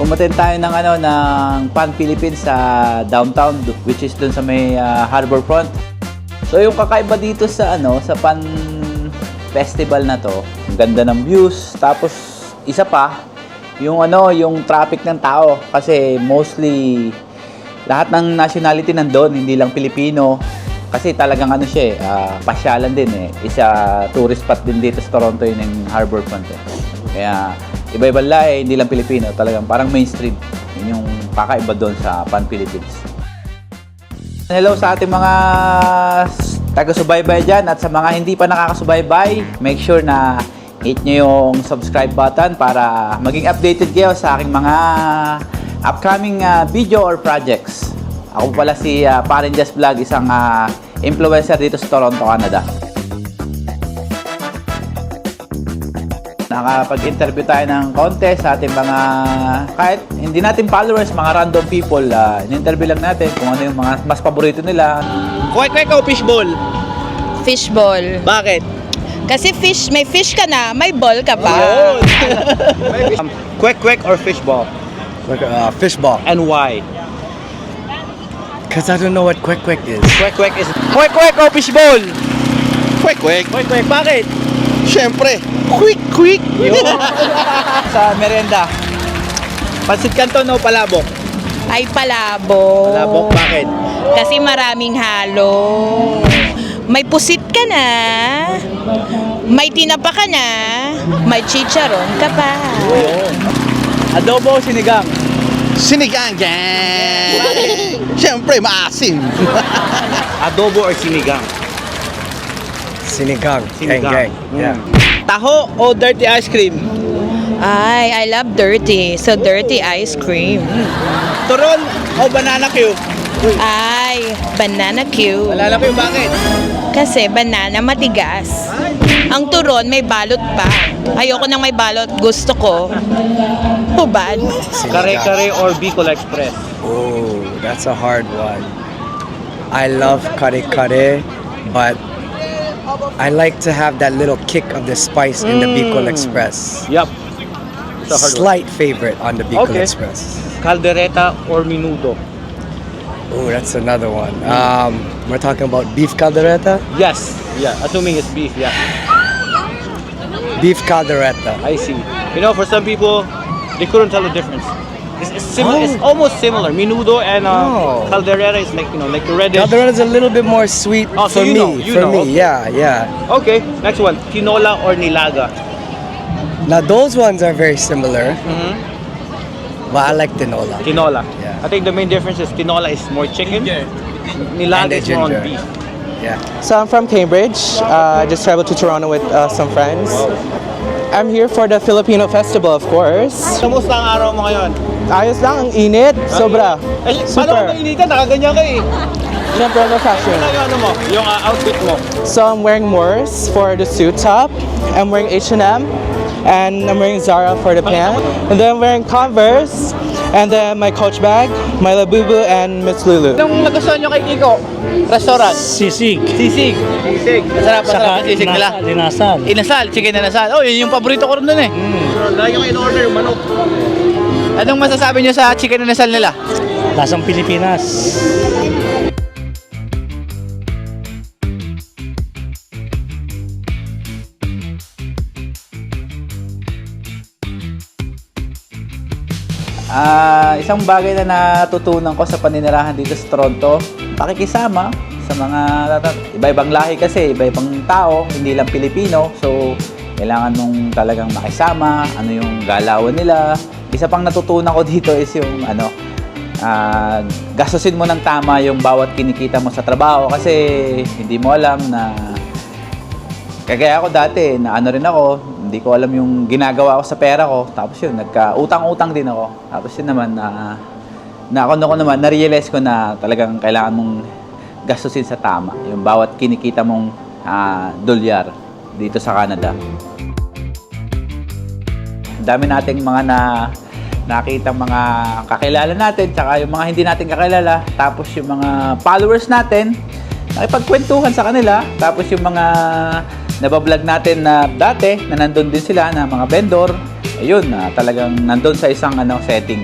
Umattend tayo ng Pan Philippines sa downtown, which is dun sa may harbor front. So yung kakaiba dito sa sa Pan Festival na to, ang ganda ng views, tapos isa pa yung yung traffic ng tao kasi mostly lahat ng nationality nandoon, hindi lang Pilipino. Kasi talagang siya pasyalan din Isa tourist spot din dito sa Toronto yung harbor front Kaya iba-ibang lahi, hindi lang Pilipino, talagang parang mainstream. Yun yung kakaiba doon sa Pan Philippines. Hello sa ating mga taga-subaybay dyan at sa mga hindi pa nakakasubaybay, make sure na hit nyo yung subscribe button para maging updated kayo sa aking mga upcoming video or projects. Ako pala si Paren Just Vlog, isang influencer dito sa Toronto, Canada. Nakapag-interview tayo ng konti sa ating mga, kahit hindi natin followers, mga random people. In-interview lang natin kung ano yung mga mas paborito nila. Kwek-kwek o fishball? Fishball. Bakit? Kasi may fish ka na, may ball ka pa. Kwek-kwek or fishball? Fishball. And why? Because I don't know what kwek-kwek is. Kwek-kwek is... Kwek-kwek o fishball? Kwek-kwek. Kwek-kwek, bakit? Siyempre, quick. Sa merienda. Pansit Canton o palabok? Ay, palabok. Palabok, bakit? Kasi maraming halo. May pusit ka na, may tinapa ka na, may chicharon ka pa. Adobo o sinigang? Sinigang gang. Siyempre, maasim. Adobo or sinigang? Sinigang. Sinigang. Gang. Yeah. Taho o dirty ice cream? Ay, I love dirty. So, dirty ice cream. Turon o banana cue? Ay, banana cue. Alala ko yung bakit? Kasi banana matigas. Ang turon may balot pa. Ayoko nang may balot. Gusto ko hubad. Kare-kare or Bicol Express? Oh, that's a hard one. I love kare-kare, but I like to have that little kick of the spice in the Bicol Express. Yup. It's a hard one. Slight favorite on the Bicol Okay. Express. Caldereta or menudo? Oh, that's another one. We're talking about beef caldereta. Yes. Yeah. Assuming it's beef, yeah. Beef caldereta. I see. You know, for some people, they couldn't tell the difference. It's almost similar. Menudo and Oh. caldereta is like like the reddish. Caldereta is a little bit more sweet Oh, so for you me. know, you for know, me, okay. yeah. Okay. Next one. Tinola or nilaga? Now those ones are very similar, Mm-hmm. but I like tinola. Tinola. Yeah. I think the main difference is tinola is more chicken. And Nilaga the is more on ginger. beef. Yeah. So I'm from Cambridge. I just traveled to Toronto with some friends. I'm here for the Filipino festival, of course. Kamusta ang araw mo ngayon? Ayos lang, ang init. Sobra. Eh, paano ka Super. mainitan? Nakaganyan ka eh. Siyempre, no fashion. Ano yung mo? Yung outfit mo? So I'm wearing Morse for the suit top. I'm wearing H&M. And I'm wearing Zara for the pants. And then I'm wearing Converse. And then my Coach bag, my Labubu, and Miss Lulu. Anong nagustuhan nyo kay Kiko? Restaurant? Sisig. Sisig. Sisig. Masarap ang sisig nila. Dinasal. Inasal, chicken inasal. Oh, yun yung paborito ko rin dun eh. Lagi yung in-order, yung manok. Anong masasabi nyo sa chicken inasal nila? Lasang Pilipinas. Isang bagay na natutunan ko sa paninirahan dito sa Toronto, pakikisama sa mga iba-ibang lahi kasi, iba-ibang tao, hindi lang Pilipino. So, kailangan mong talagang makisama, ano yung galawan nila. Isa pang natutunan ko dito is yung gastusin mo ng tama yung bawat kinikita mo sa trabaho kasi hindi mo alam na kagaya ako dati, na ano rin ako, hindi ko alam yung ginagawa ko sa pera ko. Tapos yun, nagka-utang-utang din ako. Tapos yun naman, na-realize ko na talagang kailangan mong gastusin sa tama. Yung bawat kinikita mong dolyar dito sa Canada. Dami nating mga nakita mga kakilala natin, tsaka yung mga hindi natin kakilala. Tapos yung mga followers natin, nakipagkwentuhan sa kanila. Tapos yung mga nabablog natin na dati, na nandun din sila, na mga vendor, ayun, talagang nandun sa isang setting.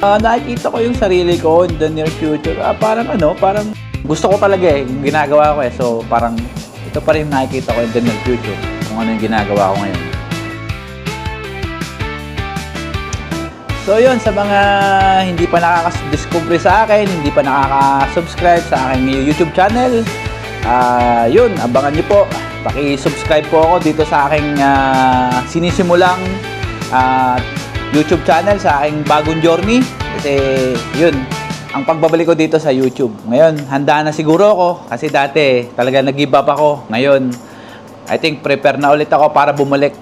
Nakikita ko yung sarili ko in the near future. Parang gusto ko talaga yung ginagawa ko eh. So parang ito pa rin nakikita ko in the near future kung ano yung ginagawa ko ngayon. So yun, sa mga hindi pa nakaka-discover sa akin, hindi pa nakaka-subscribe sa aking YouTube channel, yun, abangan nyo po. Paki-subscribe po ako dito sa aking sinisimulang YouTube channel, sa aking bagong journey. Kasi yun, ang pagbabalik ko dito sa YouTube. Ngayon, handa na siguro ako. Kasi dati, talaga nag-give up ako. Ngayon, I think prepare na ulit ako para bumalik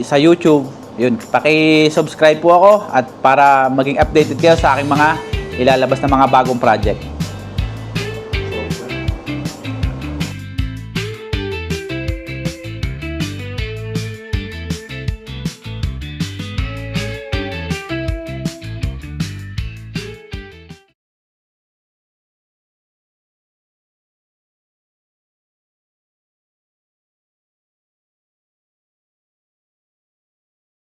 sa YouTube. Yun, paki-subscribe po ako at para maging updated kayo sa aking mga ilalabas na mga bagong project.